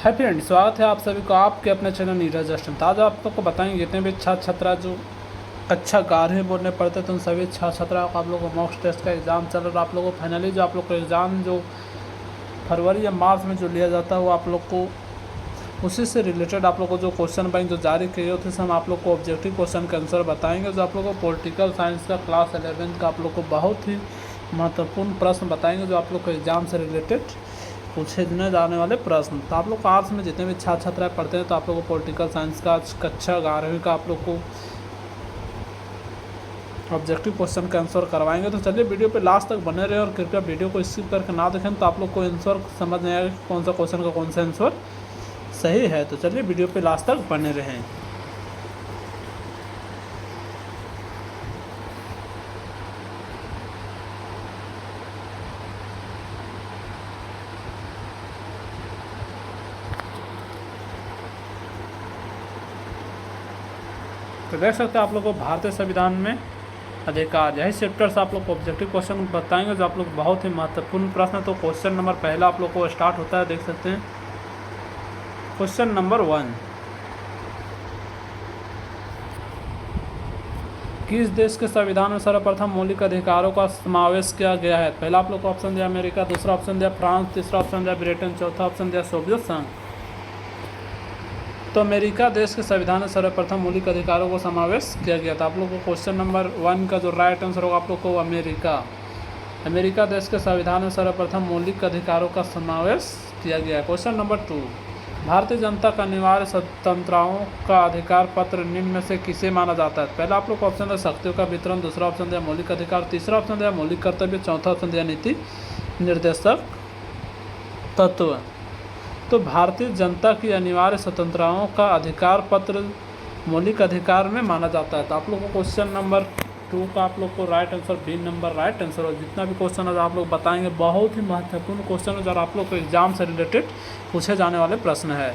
Hi friend, स्वागत है आप सभी को आपके अपने चैनल नीरज अष्टम। तो आज आप लोग को बताएंगे जितने भी छात्र छात्रा जो कक्षा 11 बोर्ड में पढ़ते थे उन सभी छात्र छात्राओं का आप लोगों को मॉक टेस्ट का एग्ज़ाम चल रहा है। आप लोगों को फाइनली जो आप लोग का एग्ज़ाम जो फरवरी या मार्च में जो लिया जाता है वो आप लोग को उसी से रिलेटेड आप लोग को जो क्वेश्चन बैंक जो जारी किए होते हैं हम आप लोग को ऑब्जेक्टिव क्वेश्चन का आंसर बताएंगे। जो आप लोग को पॉलिटिकल साइंस का क्लास 11 का आप लोग को बहुत ही महत्वपूर्ण प्रश्न बताएंगे जो आप लोग को एग्ज़ाम से रिलेटेड पूछे जाने वाले प्रश्न। तो आप लोग आर्ट्स में जितने भी छात्र छात्राएं पढ़ते हैं तो आप लोग को पॉलिटिकल साइंस का कक्षा 11वीं का आप लोग को ऑब्जेक्टिव क्वेश्चन का आंसर करवाएंगे। तो चलिए वीडियो पे लास्ट तक बने रहे और कृपया वीडियो को स्किप करके ना देखें तो आप लोग को आंसर समझ नहीं आएगा कौन सा क्वेश्चन का कौन सा आंसर सही है। तो चलिए वीडियो पे लास्ट तक बने रहें। तो देख सकते हैं आप लोग को भारतीय संविधान में अधिकार यही चैप्टर्स आप लोग को ऑब्जेक्टिव क्वेश्चन बताएंगे जो आप लोग बहुत ही महत्वपूर्ण प्रश्न है। तो क्वेश्चन नंबर पहला आप लोग को स्टार्ट होता है, देख सकते हैं। क्वेश्चन नंबर 1, किस देश के संविधान में सर्वप्रथम मौलिक अधिकारों का समावेश किया गया है? पहला आप लोग को ऑप्शन दिया अमेरिका, दूसरा ऑप्शन दिया फ्रांस, तीसरा ऑप्शन दिया ब्रिटेन, चौथा ऑप्शन दिया सोवियत संघ। तो अमेरिका देश के संविधान में सर्वप्रथम मौलिक अधिकारों को समावेश किया गया था। आप लोग को क्वेश्चन नंबर 1 का जो राइट आंसर होगा आप लोग को अमेरिका देश के संविधान में सर्वप्रथम मौलिक अधिकारों का समावेश किया गया है। क्वेश्चन नंबर 2, भारतीय जनता का अनिवार्य स्वतंत्रताओं का अधिकार पत्र निम्न में से किसे माना जाता है? पहला आप लोग को ऑप्शन दिया शक्तियों का वितरण, दूसरा ऑप्शन दिया मौलिक अधिकार, तीसरा ऑप्शन दिया मौलिक कर्तव्य, चौथा ऑप्शन दिया नीति निर्देशक तत्व। तो भारतीय जनता की अनिवार्य स्वतंत्रताओं का अधिकार पत्र मौलिक अधिकार में माना जाता है। तो आप लोग को क्वेश्चन नंबर 2 का आप लोग को right answer B number right answer. और जितना भी क्वेश्चन है आप लोग बताएंगे बहुत ही महत्वपूर्ण क्वेश्चन है जो आप लोग को एग्जाम से रिलेटेड पूछे जाने वाले प्रश्न है।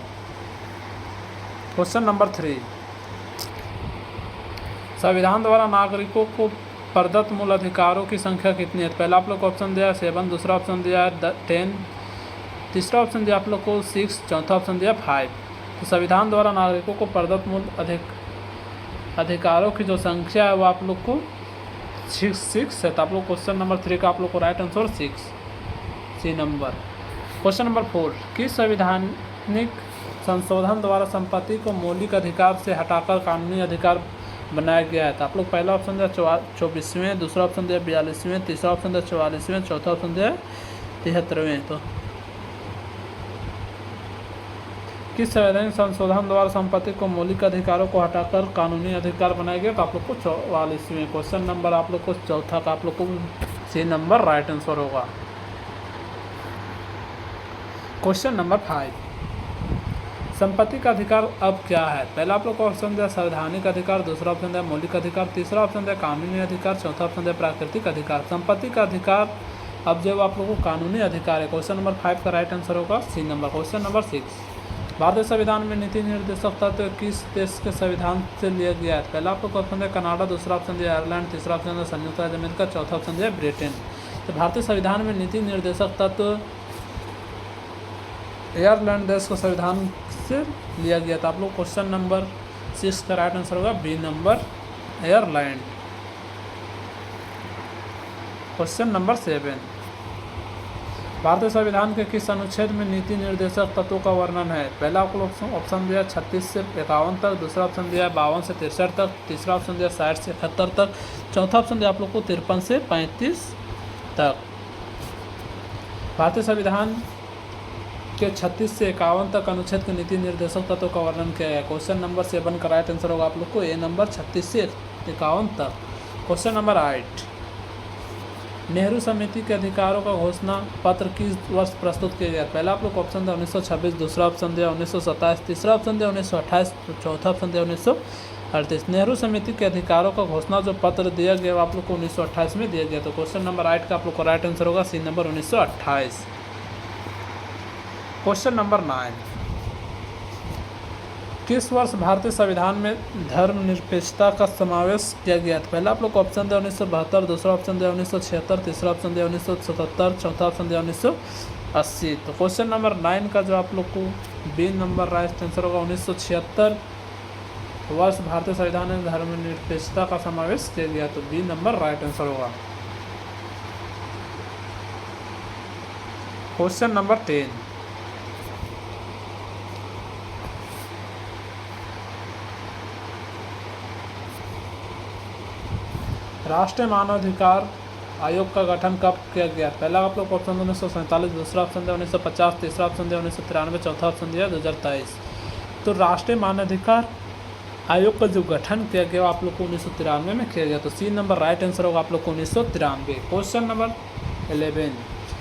क्वेश्चन नंबर 3, संविधान द्वारा नागरिकों को प्रदत्त मूल अधिकारों की संख्या कितनी है? पहला आप लोग को ऑप्शन दिया 7, दूसरा ऑप्शन दिया 10, तीसरा ऑप्शन दिया आप लोग को 6, चौथा ऑप्शन दिया 5। तो संविधान द्वारा नागरिकों को प्रदत्त मूल अधिकारों की जो संख्या है वो आप लोग को 6 है। तो आप लोग क्वेश्चन नंबर 3 का आप लोग को right answer 6 C number. Question number 4, किस संवैधानिक संशोधन द्वारा संपत्ति को मौलिक अधिकार से हटाकर कानूनी अधिकार बनाया गया है? तो आप लोग पहला ऑप्शन दिया 24वें, दूसरा ऑप्शन दिया 42वें, तीसरा ऑप्शन दिया 44वें, चौथा ऑप्शन दिया 73वें। तो किस संवैधानिक संशोधन द्वारा संपत्ति को मौलिक अधिकारों को हटाकर कानूनी अधिकार बनाया गया? तो आप लोग को 44वें। क्वेश्चन नंबर आप लोग को चौथा का आप लोग को सी नंबर राइट आंसर होगा। क्वेश्चन नंबर 5, संपत्ति का अधिकार अब क्या है? पहला आप लोग को ऑप्शन दिया संवैधानिक अधिकार, दूसरा ऑप्शन दिया मौलिक अधिकार, तीसरा ऑप्शन दिया कानूनी अधिकार, चौथा ऑप्शन दिया प्राकृतिक अधिकार। संपत्ति का अधिकार अब जब आप लोगों को कानूनी अधिकार है। क्वेश्चन नंबर 5 का राइट आंसर होगा सी नंबर। क्वेश्चन नंबर 6, भारतीय संविधान में नीति निर्देशक तत्व किस देश के संविधान से लिया गया है? पहला आपको ऑप्शन दिया कनाडा, दूसरा ऑप्शन दिया आयरलैंड, तीसरा ऑप्शन दिया संयुक्त राज्य अमेरिका, चौथा ऑप्शन दिया ब्रिटेन। तो भारतीय संविधान में नीति निर्देशक तत्व आयरलैंड देश को संविधान से लिया गया था। आप लोग क्वेश्चन नंबर 6 का राइट आंसर होगा B number Ireland. Question number 7, भारतीय संविधान के किस अनुच्छेद में नीति निर्देशक तत्वों का वर्णन है? पहला आपको ऑप्शन दिया 36 से 51 तक, दूसरा ऑप्शन दिया 52 से 63 तक, तीसरा ऑप्शन दिया 60 से 71 तक, चौथा ऑप्शन दिया आप लोग को 53 से 35 तक। भारतीय संविधान के 36 से 51 तक अनुच्छेद के नीति निर्देशक तत्वों का वर्णन किया गया। क्वेश्चन नंबर 7 का राइट आंसर होगा आप लोग को ए नंबर 36 से 51 तक। क्वेश्चन नंबर 8, नेहरू समिति के अधिकारों का घोषणा पत्र किस वर्ष प्रस्तुत किया गया? पहला आप लोग को ऑप्शन दिया 1926, दूसरा ऑप्शन दिया 1927, तीसरा ऑप्शन दिया 1928, चौथा ऑप्शन दिया 1938। नेहरू समिति के अधिकारों का घोषणा जो पत्र दिया गया आप लोग को 1928 में दिया गया। तो क्वेश्चन नंबर 8 का आप लोग को राइट आंसर होगा सी नंबर 1928। क्वेश्चन नंबर 9, किस वर्ष भारतीय संविधान में धर्मनिरपेक्षता का समावेश किया गया था? पहला आप लोग को ऑप्शन दिया 1972, दूसरा ऑप्शन दिया 1976, तीसरा ऑप्शन दिया 1977, चौथा ऑप्शन दिया 1980। तो क्वेश्चन नंबर 9 का जो आप लोग को बी नंबर राइट आंसर होगा 1976 वर्ष भारतीय संविधान में धर्मनिरपेक्षता का समावेश किया गया, तो बी नंबर राइट आंसर होगा। क्वेश्चन नंबर 10, राष्ट्रीय मानवाधिकार आयोग का गठन कब किया गया? पहला आप लोग ऑप्शन 1947, दूसरा ऑप्शन दिया 1950, तीसरा ऑप्शन दिया 1993, चौथा ऑप्शन दिया 2023। तो राष्ट्रीय मानवाधिकार आयोग का जो गठन किया गया आप लोग को 1993 में किया गया, तो सी नंबर राइट आंसर होगा आप लोग को 1993। क्वेश्चन नंबर 11,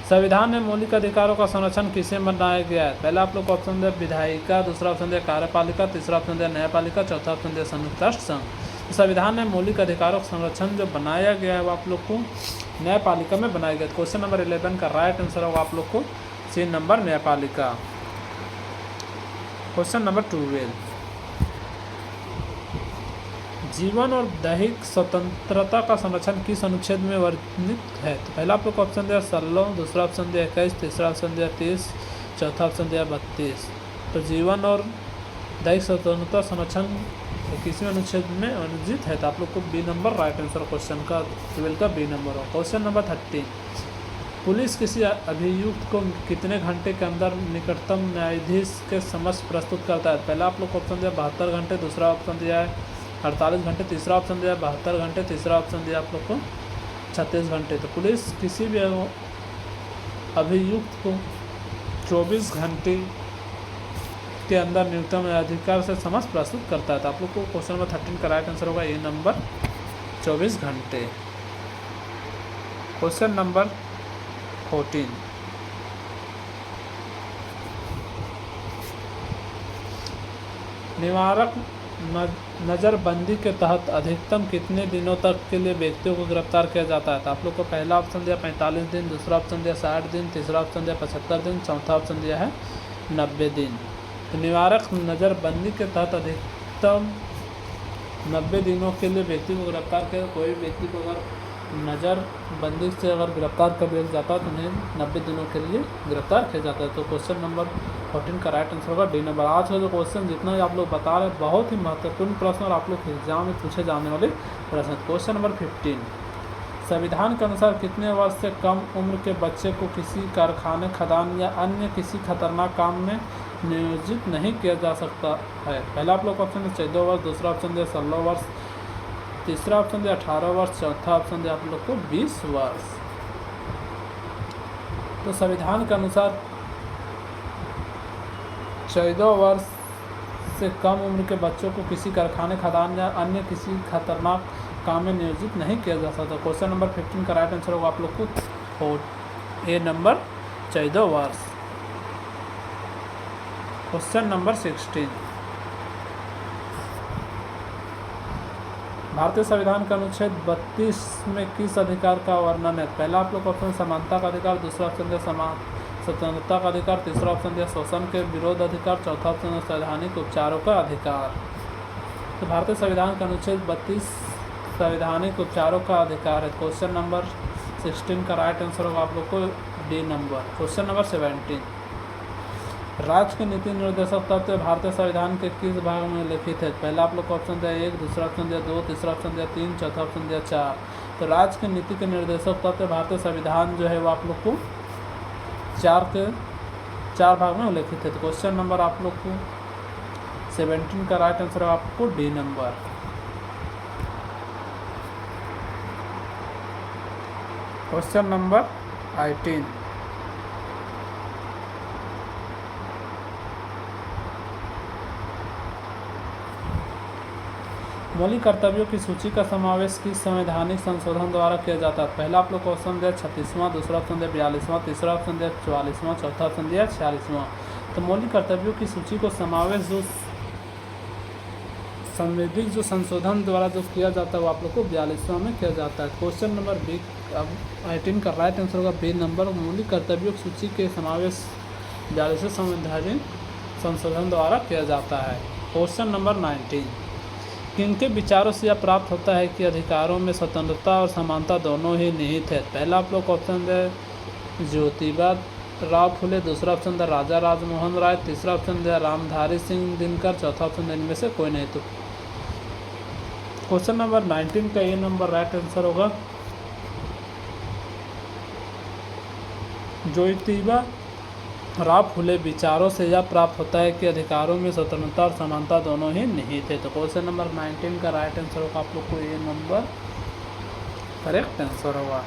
संविधान में मौलिक अधिकारों का संरक्षण किसे बनाया गया है? पहला आप लोग को ऑप्शन दिया विधायिका, दूसरा ऑप्शन दिया कार्यपालिका, तीसरा ऑप्शन दिया न्यायपालिका, चौथा ऑप्शन दिया संयुक्त राष्ट्र संघ। संविधान में मौलिक अधिकारों का संरक्षण जो बनाया गया है वो आप लोग को न्यायपालिका में बनाया गया। क्वेश्चन नंबर 11 का राइट आंसर होगा आप लोग को सी नंबर न्यायपालिका। क्वेश्चन नंबर 12, जीवन और दैहिक स्वतंत्रता का संरक्षण किस अनुच्छेद में वर्णित है? तो पहला आप लोग को ऑप्शन दिया 16, दूसरा ऑप्शन दिया 21, तीसरा ऑप्शन दिया 30, चौथा ऑप्शन दिया 32। तो जीवन और दैहिक स्वतंत्रता संरक्षण किसवें अनुच्छेद में वर्णित है? तो आप लोग को B number right answer question का 12 का बी नंबर हो। क्वेश्चन नंबर 13, पुलिस किसी अभियुक्त को कितने घंटे के अंदर निकटतम न्यायाधीश के समक्ष प्रस्तुत करता है? पहला आप लोग को ऑप्शन दिया 72 घंटे, दूसरा ऑप्शन दिया है 48 घंटे, तीसरा ऑप्शन दिया 72 घंटे, तीसरा ऑप्शन दिया आप लोग को 36 घंटे। तो पुलिस किसी भी अभियुक्त को 24 घंटे के अंदर न्यूनतम अधिकार से समक्ष प्रस्तुत करता है। तो आप लोग को क्वेश्चन नंबर 13 का राइट आंसर होगा ए नंबर 24 घंटे। क्वेश्चन नंबर 14, निवारक नज़रबंदी के तहत अधिकतम कितने दिनों तक के लिए व्यक्तियों को गिरफ्तार किया जाता है? तो आप लोग को पहला ऑप्शन दिया 45 दिन, दूसरा ऑप्शन दिया 60 दिन, तीसरा ऑप्शन दिया 75 दिन, चौथा ऑप्शन दिया है 90 दिन। तो निवारक नज़रबंदी के तहत अधिकतम 90 दिनों के लिए व्यक्ति को गिरफ्तार किया। कोई व्यक्ति को अगर नज़रबंदी से अगर गिरफ्तार कर दिया जाता है तो उन्हें 90 दिनों के लिए गिरफ्तार किया जाता है। तो क्वेश्चन नंबर 14 का राइट आंसर होगा डी नंबर। आज का जो क्वेश्चन जितना ही आप लोग बता रहे हैं बहुत ही महत्वपूर्ण प्रश्न और आप लोग के एग्जाम में पूछे जाने वाले प्रश्न। क्वेश्चन नंबर 15, संविधान के अनुसार कितने वर्ष से कम उम्र के बच्चे को किसी कारखाने, खदान या अन्य किसी खतरनाक काम में नियोजित नहीं किया जा सकता है? पहला आप लोग ऑप्शन दिया 14 वर्ष, दूसरा ऑप्शन दिया 16 वर्ष, तीसरा ऑप्शन दिया 18 वर्ष, चौथा ऑप्शन दिया आप लोग को 20 वर्ष। तो संविधान के अनुसार 14 वर्ष से कम उम्र के बच्चों को किसी कारखाने, खदान या अन्य किसी खतरनाक काम में नियोजित नहीं किया जा सकता। क्वेश्चन नंबर 15 का राइट आंसर होगा आप लोग को ए नंबर 14 वर्ष। क्वेश्चन नंबर 16, भारतीय संविधान का अनुच्छेद 32 में किस अधिकार का वर्णन है? पहला आप लोग ऑप्शन समानता का अधिकार, दूसरा ऑप्शन दिया स्वतंत्रता का अधिकार, तीसरा ऑप्शन दिया शोषण के विरोध अधिकार, चौथा ऑप्शन दिया संवैधानिक उपचारों का अधिकार। तो भारतीय संविधान का अनुच्छेद 32 संवैधानिक उपचारों का अधिकार है। क्वेश्चन नंबर 16 का राइट आंसर होगा आप लोग को डी नंबर। क्वेश्चन नंबर 17, राज्य के नीति निर्देशक तत्व भारतीय संविधान के किस भाग में लिखित है? पहला आप लोग को ऑप्शन दिया 1, दूसरा ऑप्शन दिया 2, तीसरा ऑप्शन दिया 3, चौथा ऑप्शन दिया 4। तो राज्य के नीति के निर्देशक तत्व भारतीय संविधान जो है वो आप लोग को 4 भाग में उल्लेखित है। तो क्वेश्चन नंबर आप लोग को 17 का राइट आंसर है आपको डी नंबर। क्वेश्चन नंबर 18, मौलिक कर्तव्यों की सूची का समावेश किस संवैधानिक संशोधन द्वारा किया जाता है? पहला आप लोग को ऑप्शन दिया 36वां, दूसरा ऑप्शन दिया 42वां, तीसरा ऑप्शन दिया 44वां, चौथा ऑप्शन दिया 46वां। तो मौलिक कर्तव्यों की सूची को समावेश जो संवैधानिक जो संशोधन द्वारा जो किया जाता है वो आप लोग को 42वां में किया जाता है। क्वेश्चन नंबर 18 का राइट आंसर होगा बी नंबर। मौलिक कर्तव्यों की सूची के समावेश 42वें संवैधानिक संशोधन द्वारा किया जाता है। क्वेश्चन नंबर 19, किनके विचारों से यह प्राप्त होता है कि अधिकारों में स्वतंत्रता और समानता दोनों ही निहित है? पहला आप लोग ऑप्शन दे ज्योतिबा राव फुले, दूसरा ऑप्शन दिया राजा राजमोहन राय, तीसरा ऑप्शन दिया रामधारी सिंह दिनकर, चौथा ऑप्शन इनमें से कोई नहीं। तो क्वेश्चन नंबर 19 का ये नंबर राइट आंसर होगा। ज्योतिबा राव फुले विचारों से यह प्राप्त होता है कि अधिकारों में स्वतंत्रता और समानता दोनों ही निहित है। तो क्वेश्चन नंबर 19 का राइट आंसर होगा आप लोग को ये नंबर करेक्ट आंसर होगा।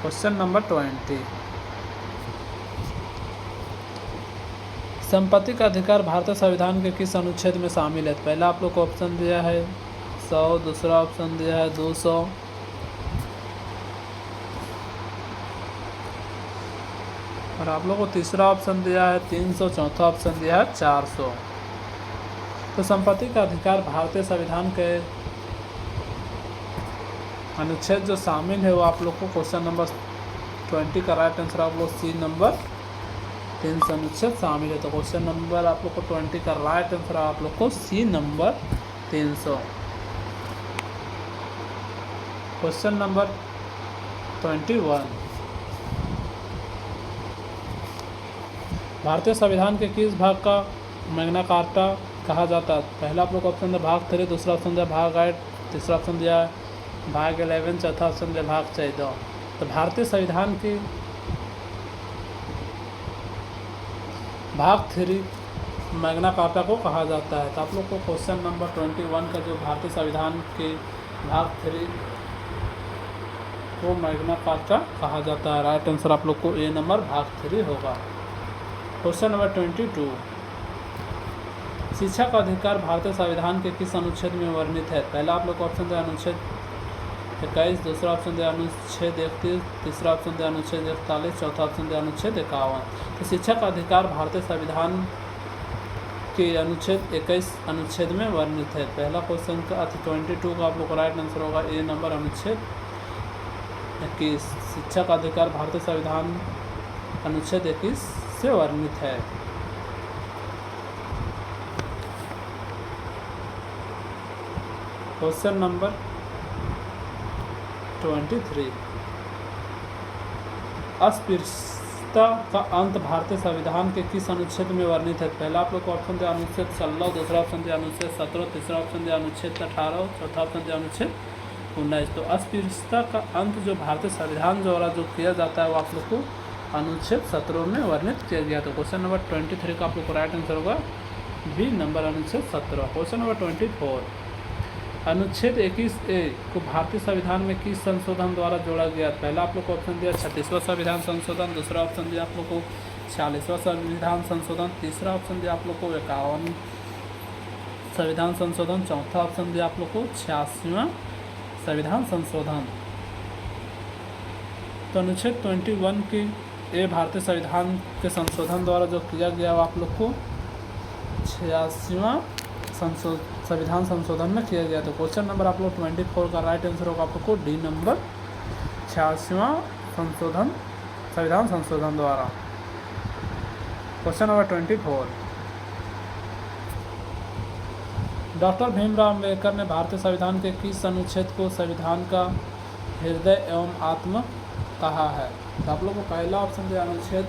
क्वेश्चन नंबर 20, संपत्ति का अधिकार भारतीय संविधान के किस अनुच्छेद में शामिल है? पहला आप लोग को ऑप्शन दिया है 100, दूसरा ऑप्शन दिया है 200, और आप लोग को तीसरा ऑप्शन दिया है 300, चौथा ऑप्शन दिया है 400। तो संपत्ति का अधिकार भारतीय संविधान के अनुच्छेद जो शामिल है वो आप लोग को क्वेश्चन नंबर 20 का राइट आंसर आप लोग सी नंबर 300 अनुच्छेद शामिल है। तो क्वेश्चन नंबर आप लोग को 20 का राइट आंसर आप लोग को सी नंबर 300। क्वेश्चन नंबर 21, भारतीय संविधान के किस भाग का मैग्ना कार्टा कहा जाता है? पहला आप लोग ऑप्शन दिया भाग 3, दूसरा ऑप्शन दिया भाग 8, तीसरा ऑप्शन दिया भाग 11, चौथा ऑप्शन दिया भाग 14। तो भारतीय संविधान की भाग 3 मैग्ना कार्टा को कहा जाता है। तो आप लोग को क्वेश्चन नंबर 21 का जो भारतीय संविधान के भाग 3 को मैग्ना कार्टा कहा जाता है। राइट आंसर आप लोग को ए नंबर भाग 3 होगा। क्वेश्चन नंबर 22, शिक्षा का अधिकार भारतीय संविधान के किस अनुच्छेद में वर्णित है? पहला आप लोग को ऑप्शन दिया अनुच्छेद 21, दूसरा ऑप्शन दिया अनुच्छेद 31, तीसरा ऑप्शन दिया अनुच्छेद 41, चौथा ऑप्शन दिया अनुच्छेद 51। तो शिक्षा का अधिकार भारतीय संविधान के अनुच्छेद 21 अनुच्छेद में वर्णित है। पहला क्वेश्चन का 22 का आप लोग का राइट आंसर होगा ए नंबर अनुच्छेद 21। शिक्षा का अधिकार भारतीय संविधान अनुच्छेद 21 से वर्णित है। क्वेश्चन नंबर 23, अस्पृश्यता का अंत भारतीय संविधान के किस अनुच्छेद में वर्णित है? पहला आप लोग को ऑप्शन दिया अनुच्छेद 16, दूसरा ऑप्शन दिया अनुच्छेद 17, तीसरा ऑप्शन दिया अनुच्छेद 18, चौथा ऑप्शन दिया अनुच्छेद 19। तो अस्पृश्यता का अंत जो भारतीय संविधान द्वारा जो किया जाता है वो आप लोग को अनुच्छेद 17 में वर्णित किया गया। तो क्वेश्चन नंबर 23 का आप लोग को राइट आंसर होगा बी नंबर अनुच्छेद 17। क्वेश्चन नंबर 24, अनुच्छेद 21A को भारतीय संविधान में किस संशोधन द्वारा जोड़ा गया? पहला आप लोग को ऑप्शन दिया 36वां संविधान संशोधन, दूसरा ऑप्शन दिया आप लोग को 40वां संविधान संशोधन, तीसरा ऑप्शन दिया आप लोग को 51 संविधान संशोधन, चौथा ऑप्शन दिया आप लोग को 86वां संविधान संशोधन। तो अनुच्छेद 21 की ये भारतीय संविधान के संशोधन द्वारा जो किया गया वो आप लोग को 86वां संविधान संशोधन में किया गया। तो क्वेश्चन नंबर आप लोग 24 का राइट आंसर होगा आप लोग को डी नंबर 86वां संविधान संशोधन द्वारा। Question number 24, doctor Bhimrao Ambedkar ने भारतीय संविधान के किस अनुच्छेद को संविधान का हृदय एवं आत्मा कहा है? तो आप लोग को पहला ऑप्शन दिया अनुच्छेद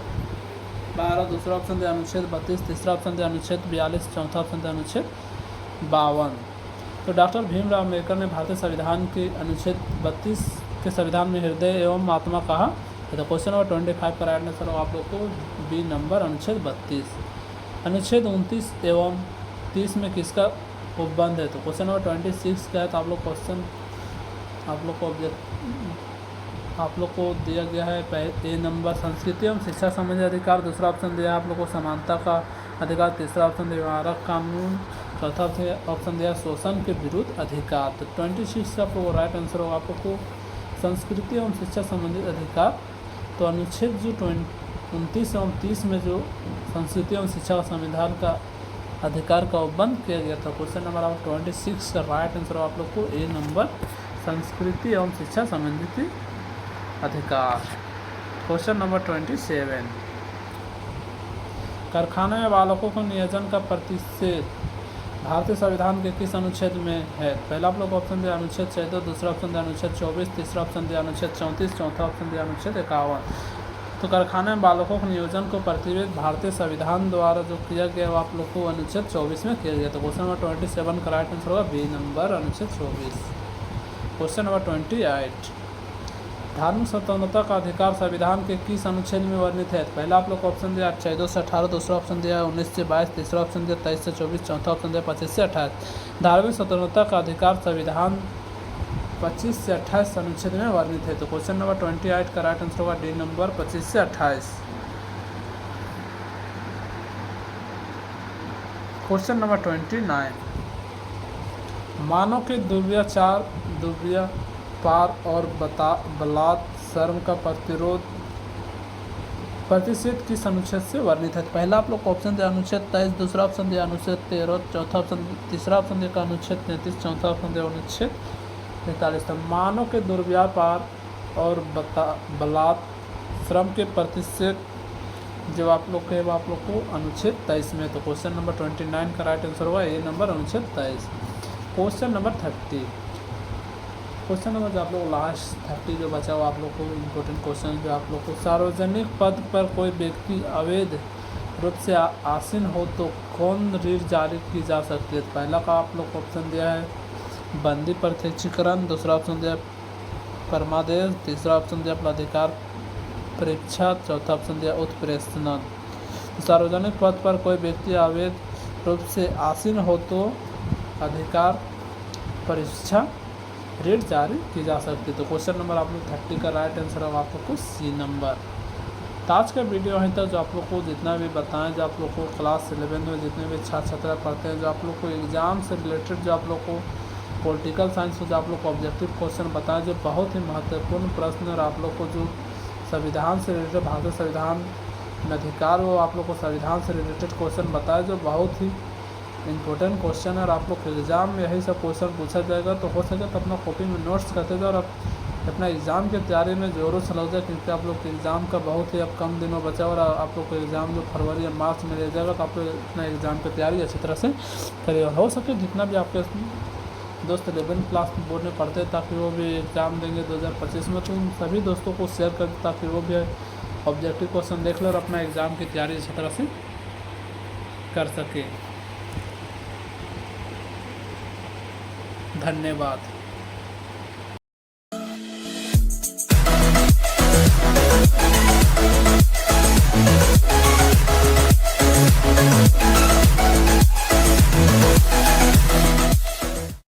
12, दूसरा ऑप्शन दिया अनुच्छेद 32, तीसरा ऑप्शन दिया अनुच्छेद 42, चौथा ऑप्शन दिया अनुच्छेद 52। तो डॉक्टर भीमराव अम्बेडकर ने भारतीय संविधान के अनुच्छेद 32 के संविधान में हृदय एवं आत्मा कहा। तो क्वेश्चन नंबर 25 का राइट आंसर आप लोग को बी नंबर अनुच्छेद 32। अनुच्छेद 29 एवं 30 में किसका उपबंध है? तो क्वेश्चन नंबर 26 का है। तो आप लोग क्वेश्चन आप लोग को दिया गया है ए नंबर संस्कृति एवं शिक्षा संबंधी अधिकार, दूसरा ऑप्शन दिया आप लोग को समानता का अधिकार, तीसरा ऑप्शन दिया व्यवहारक कानून, चौथा ऑप्शन दिया शोषण के विरुद्ध अधिकार। तो 26 का आपको राइट आंसर होगा आप लोग को संस्कृति एवं शिक्षा संबंधित अधिकार। तो अनुच्छेद जो 29 एवं 30 में जो संस्कृति एवं शिक्षा संविधान का अधिकार का उपबंध किया गया था। क्वेश्चन नंबर आप 26 का राइट आंसर आप लोग को ए नंबर संस्कृति एवं शिक्षा संबंधित अधिकार। क्वेश्चन नंबर 27, कारखाने में बालकों को नियोजन का प्रतिषेध भारतीय संविधान के किस अनुच्छेद में है? पहला आप लोग ऑप्शन दिया अनुच्छेद 14, दूसरा ऑप्शन दिया अनुच्छेद 24, तीसरा ऑप्शन दिया अनुच्छेद 34, चौथा ऑप्शन दिया अनुच्छेद 51। तो कारखाने में बालकों के नियोजन को प्रतिवेद भारतीय संविधान द्वारा जो किया गया वो आप लोग को अनुच्छेद 24 में किया गया। तो क्वेश्चन नंबर 27 का राइट आंसर होगा बी नंबर अनुच्छेद 24। क्वेश्चन नंबर 28, धार्मिक स्वतंत्रता का अधिकार संविधान के किस अनुच्छेद में वर्णित है? पहला आप लोग को ऑप्शन दिया 14 से 18, दूसरा ऑप्शन दिया 19 से 22, तीसरा ऑप्शन दिया 23 से 24, चौथा ऑप्शन दिया 25 से 28। धार्मिक स्वतंत्रता का अधिकार संविधान 25 से 28 अनुच्छेद में वर्णित है। तो क्वेश्चन नंबर 28 का राइट आंसर होगा डी नंबर 25 से 28। क्वेश्चन नंबर 29, मानव के दुर्व्याचार, दुर्व्यापार और बलात्कार का प्रतिषेध किस अनुच्छेद से वर्णित है? पहला आप लोग को ऑप्शन दिया अनुच्छेद 23, दूसरा ऑप्शन दिया अनुच्छेद 13, चौथा ऑप्शन तीसरा ऑप्शन दिया अनुच्छेद 33, चौथा ऑप्शन दिया अनुच्छेद 43। मानव के दुर्व्यापार और बलात्कार के प्रतिषेध जब आप लोग के आप लोग को अनुच्छेद 23 में। तो क्वेश्चन नंबर 29 का राइट आंसर हुआ ए नंबर अनुच्छेद 23। क्वेश्चन नंबर 30, क्वेश्चन नंबर जो आप लोग लास्ट 30 जो बचा हुआ आप लोग को इम्पोर्टेंट क्वेश्चन जो आप लोग को, सार्वजनिक पद पर कोई व्यक्ति अवैध रूप से आसीन हो तो कौन रीट जारी की जा सकती है? पहला का आप लोग को ऑप्शन दिया है बंदी प्रत्यक्षीकरण, दूसरा ऑप्शन दिया परमादेश, तीसरा ऑप्शन दिया प्राधिकार परीक्षा, चौथा ऑप्शन दिया उत्प्रेषण। सार्वजनिक पद पर कोई व्यक्ति अवैध रूप से आसीन हो तो अधिकार परीक्षा रेट जारी की जा सकती है। तो क्वेश्चन नंबर आप लोग 30 का राइट आंसर होगा आप लोग को सी नंबर। तो आज का वीडियो यहीं तक जो आप लोग को जितना भी बताएं, जो आप लोग को क्लास 11 में जितने भी छात्र छात्रा पढ़ते हैं, जो आप लोग को एग्ज़ाम से रिलेटेड जो आप लोग को पॉलिटिकल साइंस को जो आप लोग को ऑब्जेक्टिव क्वेश्चन बताएं, जो बहुत ही महत्वपूर्ण प्रश्न और आप लोग को जो संविधान से रिलेटेड भारतीय संविधान में अधिकार हो आप लोग को संविधान से रिलेटेड क्वेश्चन बताए, जो बहुत ही इंपॉर्टेंट क्वेश्चन है और आप लोग एग्ज़ाम में यही सब क्वेश्चन पूछा जाएगा। तो हो सके तो अपना कॉपी में नोट्स करते जाओ और अपना एग्ज़ाम की तैयारी में जोरों से लग जाए, क्योंकि आप लोग के एग्ज़ाम का बहुत ही अब कम दिनों बचा और आप लोग को एग्ज़ाम जो फरवरी या मार्च में ले जाएगा, तो आप लोग अपना एग्ज़ाम की तैयारी अच्छी तरह से करिए। और हो सके जितना भी आपके दोस्त 11 क्लास बोर्ड में पढ़ते हैं ताकि वो भी एग्ज़ाम देंगे 2025 में, तो उन सभी दोस्तों को शेयर कर दें ताकि वो भी ऑब्जेक्टिव क्वेश्चन देख ले और अपना एग्ज़ाम की तैयारी अच्छी तरह से कर सके। धन्यवाद।